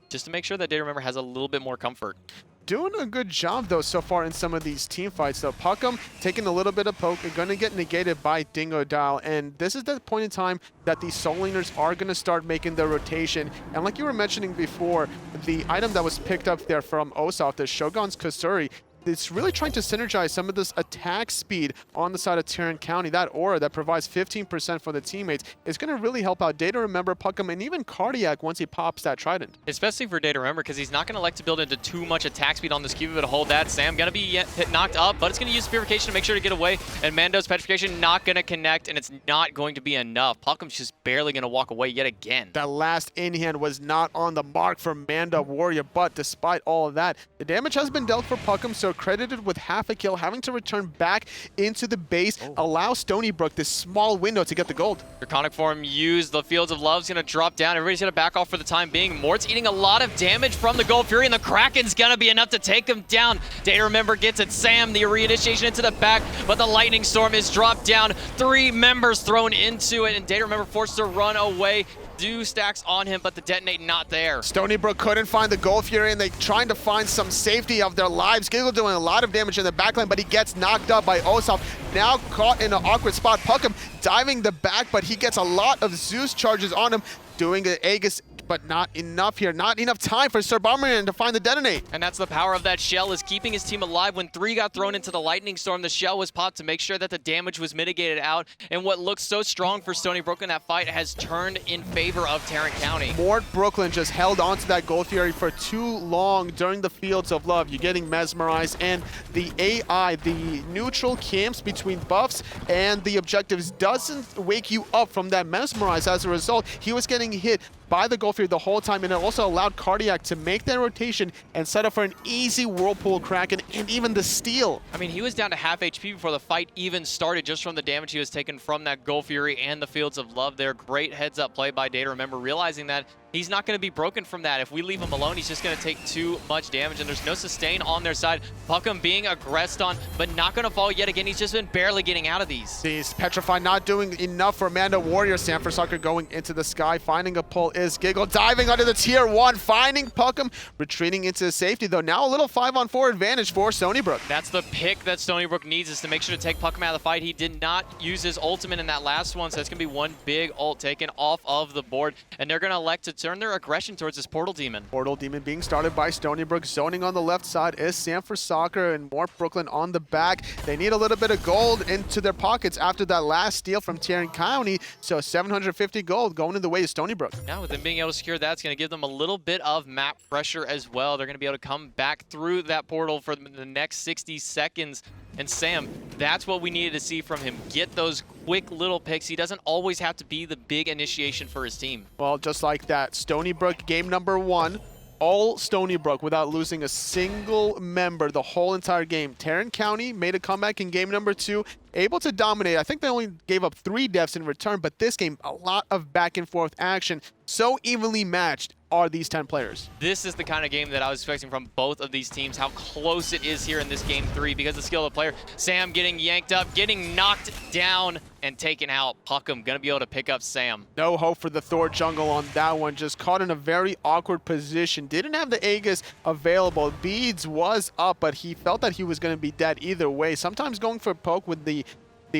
just to make sure that DayToRemeber has a little bit more comfort. Doing a good job, though, so far in some of these team fights. So pucmm taking a little bit of poke, going to get negated by Dingodile, and this is the point in time that the Soul Laners are going to start making their rotation. And like you were mentioning before, the item that was picked up there from Osath, the Shogun's Kasuri, it's really trying to synergize some of this attack speed on the side of Tarrant County. That aura that provides 15% for the teammates is going to really help out DayToRemeber, pucmm, and even Cardiac once he pops that Trident. Especially for DayToRemeber, because he's not going to like to build into too much attack speed on this Cupid to hold that. Sam going to be knocked up, but it's going to use Purification to make sure to get away, and Mando's Petrification not going to connect, and it's not going to be enough. puckm's just barely going to walk away yet again. That last in-hand was not on the mark for MandoWarrior, but despite all of that, the damage has been dealt for pucmm, so credited with half a kill, having to return back into the base, allow Stony Brook this small window to get the gold. Draconic form used, the Fields of Love's gonna drop down, everybody's gonna back off for the time being. Mort's eating a lot of damage from the Gold Fury, and the Kraken's gonna be enough to take him down. DayToRemeber gets it, Sam, the reinitiation into the back, but the Lightning Storm is dropped down, 3 members thrown into it, and DayToRemeber forced to run away. Zeus stacks on him, but the detonate not there. Stony Brook couldn't find the Gold Fury, and they trying to find some safety of their lives. Giggle doing a lot of damage in the backline, but he gets knocked up by Osath. Now caught in an awkward spot. pucmm diving the back, but he gets a lot of Zeus charges on him, doing the Aegis, but not enough here. Not enough time for SirBomberMan to find the detonate. And that's the power of that Shell, is keeping his team alive. When 3 got thrown into the Lightning Storm, the Shell was popped to make sure that the damage was mitigated out. And what looked so strong for Stony Brook in that fight has turned in favor of Tarrant County. Mortbklyn just held onto that Gold Fury for too long during the Fields of Love. You're getting mesmerized, and the AI, the neutral camps between buffs and the objectives, doesn't wake you up from that mesmerize. As a result, he was getting hit by the Gold Fury the whole time, and it also allowed Cardiac to make that rotation and set up for an easy Whirlpool Kraken and even the steal. I mean, he was down to half HP before the fight even started, just from the damage he was taking from that Gold Fury and the Fields of Love there. Great heads-up play by DayToRemeber, realizing that he's not going to be broken from that. If we leave him alone, he's just going to take too much damage, and there's no sustain on their side. pucmm being aggressed on, but not going to fall yet again. He's just been barely getting out of these. These Petrify not doing enough for MandoWarrior. Sanford Soccer going into the sky, finding a pull is Giggle, diving under the tier 1, finding pucmm, retreating into safety, though. Now a little 5-on-4 advantage for Stony Brook. That's the pick that Stony Brook needs, is to make sure to take pucmm out of the fight. He did not use his ultimate in that last one, so that's going to be one big ult taken off of the board, and they're going to elect to turn their aggression towards this Portal Demon. Portal Demon being started by Stony Brook. Zoning on the left side is Sanford Soccer and Mortbklyn on the back. They need a little bit of gold into their pockets after that last steal from Tarrant County, so 750 gold going in the way of Stony Brook. Now with them being able to secure that, it's going to give them a little bit of map pressure as well. They're going to be able to come back through that portal for the next 60 seconds. And Sam, that's what we needed to see from him. Get those quick little picks. He doesn't always have to be the big initiation for his team. Well, just like that, Stony Brook game number 1, all Stony Brook without losing a single member the whole entire game. Tarrant County made a comeback in game number 2, able to dominate. I think they only gave up 3 deaths in return, but this game, a lot of back and forth action. So evenly matched are these 10 players. This is the kind of game that I was expecting from both of these teams, how close it is here in this game 3 because of the skill of the player. Sam getting yanked up, getting knocked down, and taken out. pucmm gonna be able to pick up Sam. No hope for the Thor jungle on that one. Just caught in a very awkward position. Didn't have the Aegis available. Beads was up, but he felt that he was going to be dead either way. Sometimes going for a poke with the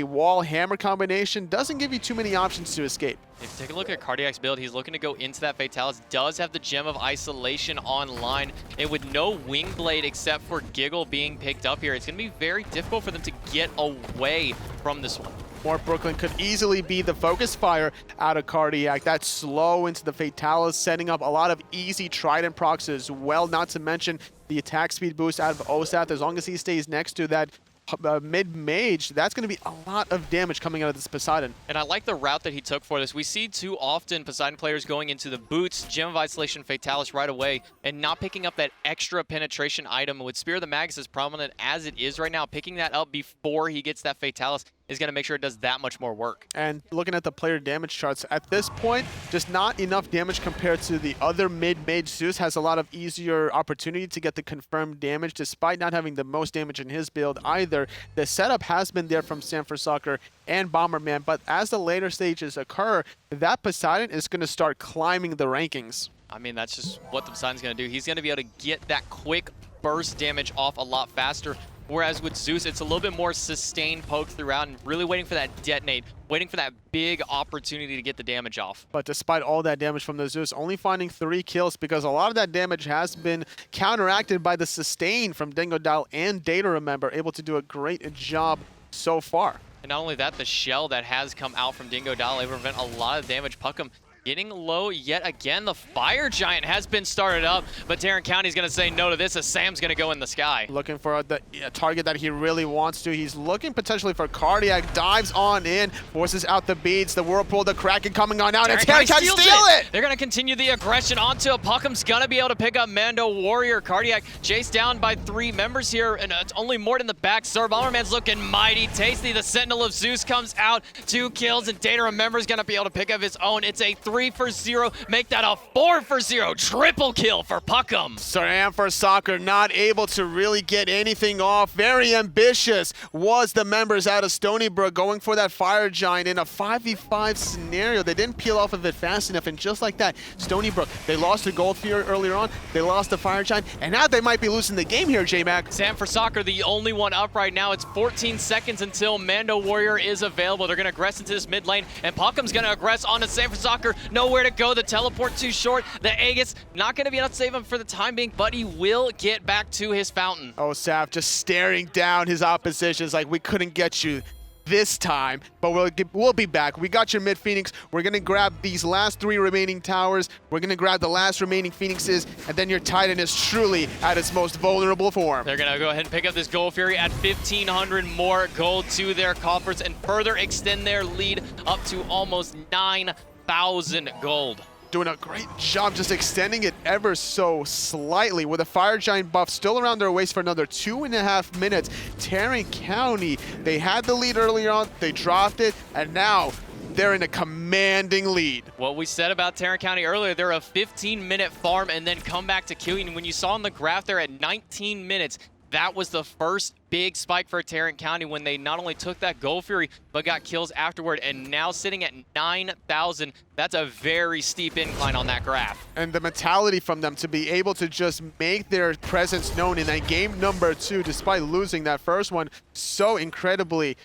wall hammer combination doesn't give you too many options to escape. If you take a look at Cardiac's build, he's looking to go into that Fatalis, does have the Gem of Isolation online, and with no Wing Blade except for Giggle being picked up here, it's going to be very difficult for them to get away from this one. Mortbklyn could easily be the focus fire out of Cardiac. That's slow into the Fatalis, setting up a lot of easy Trident procs as well, not to mention the attack speed boost out of Osath. As long as he stays next to that mid-mage, that's going to be a lot of damage coming out of this Poseidon. And I like the route that he took for this. We see too often Poseidon players going into the boots, Gem of Isolation, Fatalis right away, and not picking up that extra penetration item. With Spear of the Magus as prominent as it is right now, picking that up before he gets that Fatalis is going to make sure it does that much more work. And looking at the player damage charts, at this point, just not enough damage compared to the other mid-mage. Zeus has a lot of easier opportunity to get the confirmed damage, despite not having the most damage in his build either. The setup has been there from SirBomberMan and Bomberman, but as the later stages occur, that Poseidon is going to start climbing the rankings. I mean, that's just what the Poseidon's going to do. He's going to be able to get that quick burst damage off a lot faster. Whereas with Zeus, it's a little bit more sustained poke throughout and really waiting for that detonate, waiting for that big opportunity to get the damage off. But despite all that damage from the Zeus, only finding 3 kills because a lot of that damage has been counteracted by the sustain from Dingodile and DayToRemeber, able to do a great job so far. And not only that, the shell that has come out from Dingodile able to prevent a lot of damage. pucmm getting low yet again. The Fire Giant has been started up, but Tarrant County's going to say no to this as Sam's going to go in the sky. Looking for the target that he really wants to. He's looking potentially for Cardiac. Dives on in, forces out the beads. The Whirlpool, the Kraken coming on out, and Tarrant County steal it! They're going to continue the aggression onto it. puckm's going to be able to pick up MandoWarrior. Cardiac chased down by 3 members here, and it's only Mort in the back. SirBomberMan's looking mighty tasty. The Sentinel of Zeus comes out, 2 kills, and DayToRemeber's going to be able to pick up his own. It's a 3-for-0, make that a 4-for-0, triple kill for pucmm. Sam for Soccer not able to really get anything off. Very ambitious was the members out of Stony Brook going for that Fire Giant in a 5v5 scenario. They didn't peel off of it fast enough, and just like that, Stony Brook, they lost to Goldfear earlier on, they lost the Fire Giant, and now they might be losing the game here, J-Mac. Sam for Soccer, the only one up right now. It's 14 seconds until MandoWarrior is available. They're going to aggress into this mid lane, and puckm's going to aggress onto Sam for Soccer. Nowhere to go. The teleport too short. The Aegis not going to be enough to save him for the time being, but he will get back to his fountain. Osath just staring down his oppositions like, we couldn't get you this time, but we'll be back. We got your mid Phoenix. We're going to grab these last 3 remaining towers. We're going to grab the last remaining Phoenixes, and then your Titan is truly at its most vulnerable form. They're going to go ahead and pick up this Gold Fury at 1,500 more gold to their coffers and further extend their lead up to almost 9,000 gold. Doing a great job just extending it ever so slightly with a Fire Giant buff still around their waist for another 2.5 minutes. Tarrant County, they had the lead earlier on, they dropped it, and now they're in a commanding lead. What we said about Tarrant County earlier, they're a 15-minute farm and then come back to killing. When you saw on the graph there at 19 minutes, that was the first big spike for Tarrant County when they not only took that Gold Fury, but got kills afterward, and now sitting at 9,000. That's a very steep incline on that graph. And the mentality from them to be able to just make their presence known in that game number 2, despite losing that first one so incredibly.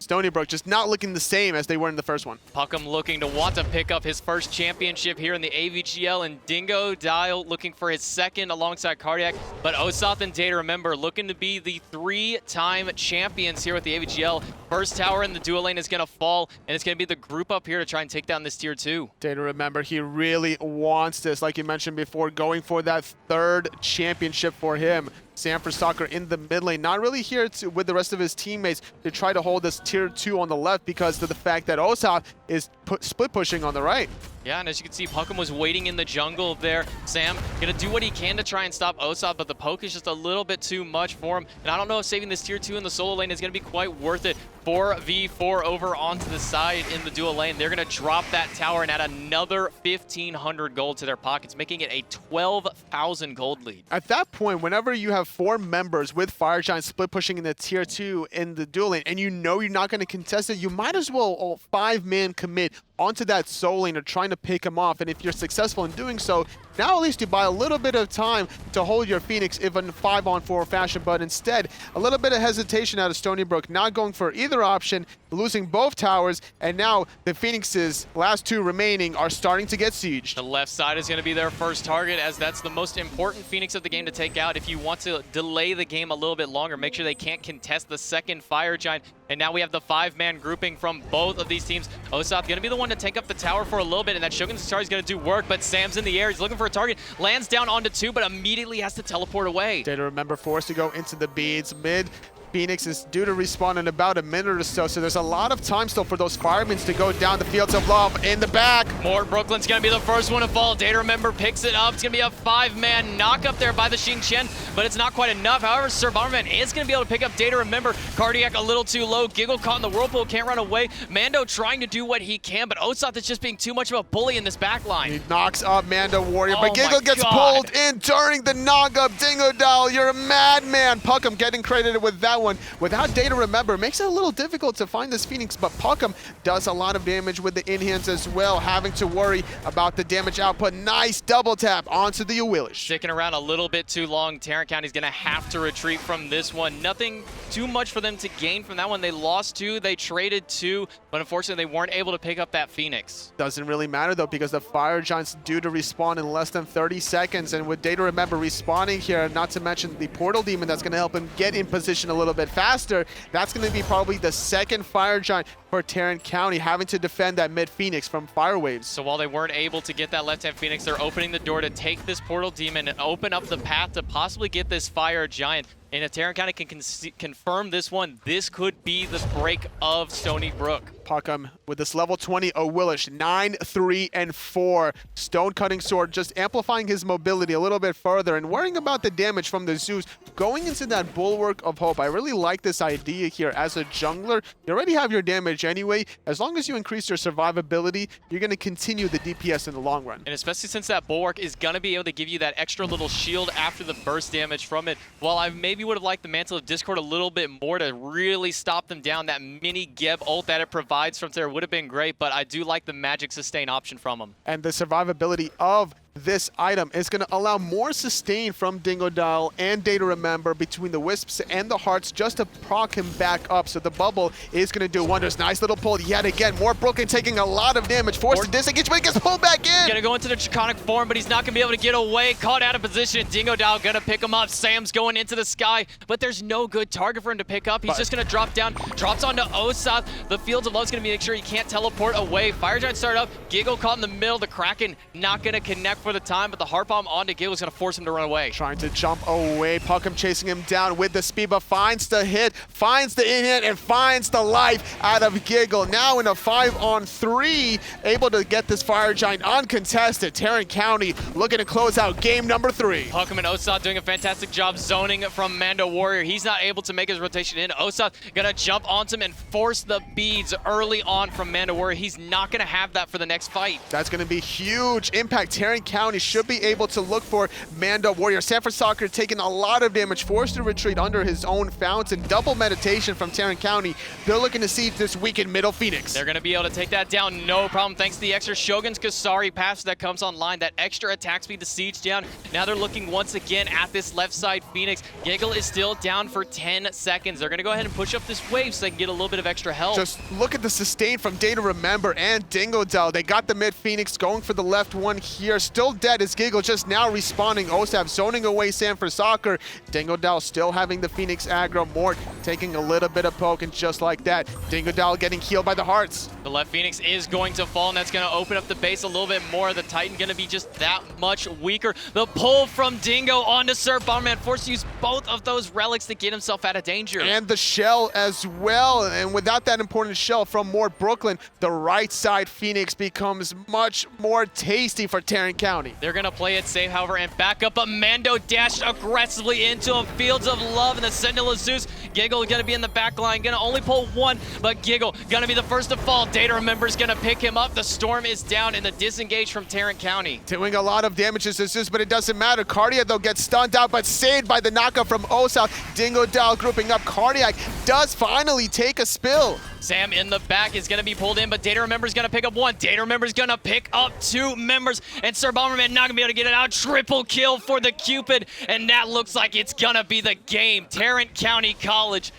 Stony Brook just not looking the same as they were in the first one. pucmm looking to want to pick up his first championship here in the AVGL, and Dingodile looking for his second alongside Cardiac. But Osath and DayToRemeber looking to be the 3-time champions here with the AVGL. First tower in the dual lane is going to fall, and it's going to be the group up here to try and take down this tier 2. DayToRemeber, he really wants this, like you mentioned before, going for that 3rd championship for him. Sam for Soccer in the mid lane, not really here with the rest of his teammates to try to hold this tier 2 on the left because of the fact that Osath is split pushing on the right. Yeah, and as you can see, pucmm was waiting in the jungle there. Sam gonna do what he can to try and stop Osath, but the poke is just a little bit too much for him. And I don't know if saving this tier 2 in the solo lane is gonna be quite worth it. 4v4 over onto the side in the dual lane. They're gonna drop that tower and add another 1,500 gold to their pockets, making it a 12,000 gold lead. At that point, whenever you have 4 members with Fire Giant split pushing in the tier 2 in the dual lane, and you know you're not gonna contest it, you might as well 5-man commit onto that soul lane or trying to pick him off. And if you're successful in doing so, now at least you buy a little bit of time to hold your Phoenix if in 5-on-4 fashion, but instead a little bit of hesitation out of Stony Brook, not going for either option, losing both towers, and now the Phoenix's last 2 remaining are starting to get sieged. The left side is going to be their first target, as that's the most important Phoenix of the game to take out. If you want to delay the game a little bit longer, make sure they can't contest the second Fire Giant. And now we have the 5-man grouping from both of these teams. Osath going to be the one to take up the tower for a little bit, and that Shogun's Star is going to do work, but Sam's in the air. He's looking for a target, lands down onto 2, but immediately has to teleport away. DayToRemeber forced to go into the beads mid. Phoenix is due to respawn in about a minute or so there's a lot of time still for those firemen to go down the fields of love in the back. Mortbklyn's going to be the first one to fall. DayToRemeber picks it up. It's going to be a 5-man knock up there by the Xing, but it's not quite enough. However, SirBomberMan is going to be able to pick up DayToRemeber. Cardiac a little too low. Giggle caught in the whirlpool, can't run away. Mando trying to do what he can, but Osath is just being too much of a bully in this back line. He knocks up MandoWarrior, but Giggle gets pulled in during the knock-up. Dingodile, you're a madman. pucmm getting credited with that one. Without DayToRemeber, makes it a little difficult to find this Phoenix, but pucmm does a lot of damage with the in-hands as well, having to worry about the damage output. Nice double tap onto the Awilix. Sticking around a little bit too long. Tarrant County's going to have to retreat from this one. Nothing too much for them to gain from that one. They lost 2, they traded 2, but unfortunately they weren't able to pick up that Phoenix. Doesn't really matter though, because the Fire Giant's due to respawn in less than 30 seconds, and with DayToRemeber respawning here, not to mention the Portal Demon that's going to help him get in position a little bit faster, that's going to be probably the second Fire Giant for Tarrant County, having to defend that mid Phoenix from fire waves. So while they weren't able to get that left-hand Phoenix, they're opening the door to take this Portal Demon and open up the path to possibly get this Fire Giant. And if Tarrant County can confirm this one, this could be the break of Stony Brook. pucmm with this level 20 Awilix, 9, 3, and 4. Stone Cutting Sword just amplifying his mobility a little bit further and worrying about the damage from the Zeus. Going into that Bulwark of Hope, I really like this idea here. As a jungler, you already have your damage anyway. As long as you increase your survivability, you're going to continue the DPS in the long run. And especially since that Bulwark is going to be able to give you that extra little shield after the burst damage from it. While I maybe would have liked the Mantle of Discord a little bit more to really stop them down, that mini Geb ult that it provides from there would have been great, but I do like the magic sustain option from him. And the survivability of this item is going to allow more sustain from Dingodile and DayToRemeber between the Wisps and the Hearts just to proc him back up. So the bubble is going to do wonders. Nice little pull yet again. Mortbklyn taking a lot of damage. Forced to disengage, but he gets pulled back in. Gonna go into the Draconic form, but he's not gonna be able to get away. Caught out of position. Dingodile gonna pick him up. Sam's going into the sky, but there's no good target for him to pick up. He's just gonna drop down. Drops onto Osath. The Fields of Love's gonna make sure he can't teleport away. Fire Giant started up. Giggle caught in the middle. The Kraken not gonna connect for the time, but the Heart Bomb onto Giggle is gonna force him to run away. Trying to jump away. pucmm chasing him down with the speed, but finds the hit, finds the in-hit, and finds the life out of Giggle. Now in a 5-on-3, able to get this Fire Giant uncontested. Tarrant County looking to close out game number 3. pucmm and Osath doing a fantastic job zoning from MandoWarrior. He's not able to make his rotation in. Osath gonna jump onto him and force the beads early on from MandoWarrior. He's not gonna have that for the next fight. That's gonna be huge impact. Tarrant County should be able to look for MandoWarrior. Sanford Soccer taking a lot of damage, forced to retreat under his own fountain. Double meditation from Tarrant County. They're looking to siege this weakened middle Phoenix. They're going to be able to take that down, no problem, thanks to the extra Shogun's Kasari pass that comes online, that extra attack speed to siege down. Now they're looking once again at this left side Phoenix. Giggle is still down for 10 seconds. They're going to go ahead and push up this wave so they can get a little bit of extra help. Just look at the sustain from DayToRemeber and Dingodile. They got the mid Phoenix going for the left one here. Still dead is Giggle, just now respawning. Osath zoning away Sanford Soccer. Dingodile still having the Phoenix aggro. Mort taking a little bit of poke, and just like that, Dingodile getting healed by the hearts. The left Phoenix is going to fall, and that's going to open up the base a little bit more. The Titan going to be just that much weaker. The pull from Dingo onto SirBomberMan, forced to use both of those relics to get himself out of danger. And the shell as well, and without that important shell from Mortbklyn, the right side Phoenix becomes much more tasty for Tarrant County. They're going to play it safe, however, and back up, but Mando dashed aggressively into him. Fields of Love and the Sentinel of Zeus. Giggle going to be in the back line, going to only pull one, but Giggle going to be the first to fall. DayToRemeber's going to pick him up. The Storm is down, and the disengage from Tarrant County. Doing a lot of damage to Zeus, but it doesn't matter. Cardiac, though, gets stunned out, but saved by the knockup from Osath. Dingodile grouping up. Cardiac does finally take a spill. Sam in the back is going to be pulled in, but DayToRemeber's going to pick up one. DayToRemeber's going to pick up two members, and SirBomberMan not going to be able to get it out. Triple kill for the Cupid, and that looks like it's going to be the game. Tarrant County College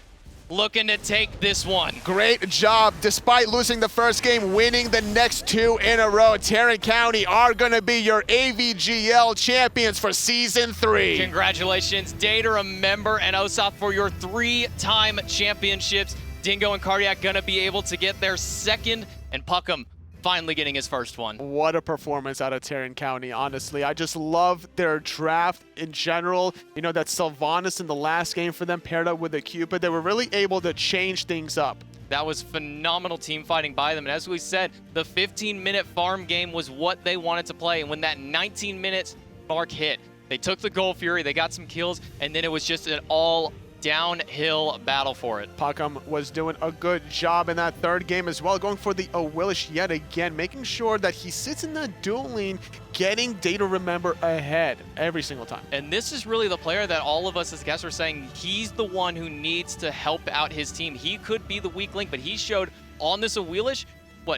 looking to take this one. Great job. Despite losing the first game, winning the next two in a row, Tarrant County are going to be your AVGL champions for Season 3. Congratulations, DayToRemeber and Osath, for your 3-time championships. Dingo and Cardiac going to be able to get their second, and pucmm finally getting his first one. What a performance out of Tarrant County, honestly. I just love their draft in general. You know, that Sylvanus in the last game for them paired up with the Cupid. They were really able to change things up. That was phenomenal team fighting by them. And as we said, the 15-minute farm game was what they wanted to play. And when that 19 minutes mark hit, they took the Gold Fury, they got some kills, and then it was just an all downhill battle for it. pucmm was doing a good job in that third game as well, going for the Awilix yet again, making sure that he sits in that dual lane, getting DayToRemeber ahead every single time. And this is really the player that all of us as guests are saying he's the one who needs to help out his team. He could be the weak link, but he showed on this Awilix,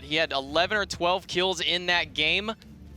he had 11 or 12 kills in that game.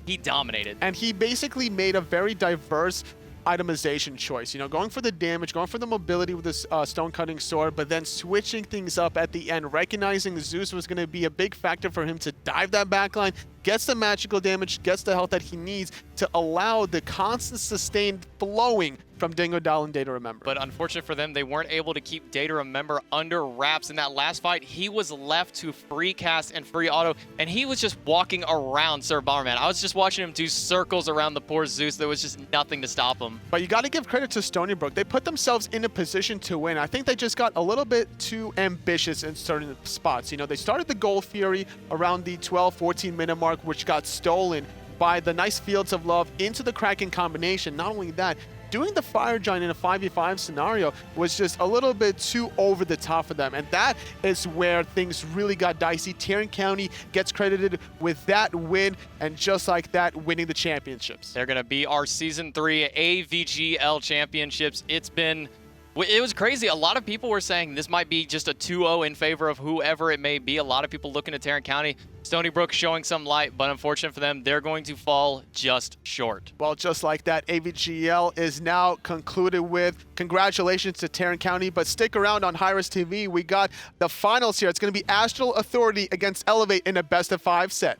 He dominated. And he basically made a very diverse itemization choice, you know, going for the damage, going for the mobility with this stone cutting sword, but then switching things up at the end, recognizing Zeus was going to be a big factor for him to dive that backline, gets the magical damage, gets the health that he needs to allow the constant sustained flowing from Dingodile and DayToRemeber. But unfortunate for them, they weren't able to keep DayToRemeber under wraps in that last fight. He was left to free cast and free auto, and he was just walking around SirBomberMan. I was just watching him do circles around the poor Zeus. There was just nothing to stop him. But you got to give credit to Stony Brook. They put themselves in a position to win. I think they just got a little bit too ambitious in certain spots. You know, they started the Gold Fury around the 12-14 minute mark, which got stolen by the nice Fields of Love into the Kraken combination. Not only that, doing the Fire Giant in a 5v5 scenario was just a little bit too over the top for them. And that is where things really got dicey. Tarrant County gets credited with that win, and just like that, winning the championships. They're going to be our Season 3 AVGL championships. It was crazy. A lot of people were saying this might be just a 2-0 in favor of whoever it may be. A lot of people looking at Tarrant County. Stony Brook showing some light, but unfortunate for them, they're going to fall just short. Well, just like that, AVGL is now concluded with. Congratulations to Tarrant County, but stick around on hi-rez TV. We got the finals here. It's going to be Astral Authority against Elevate in a best-of-5 set.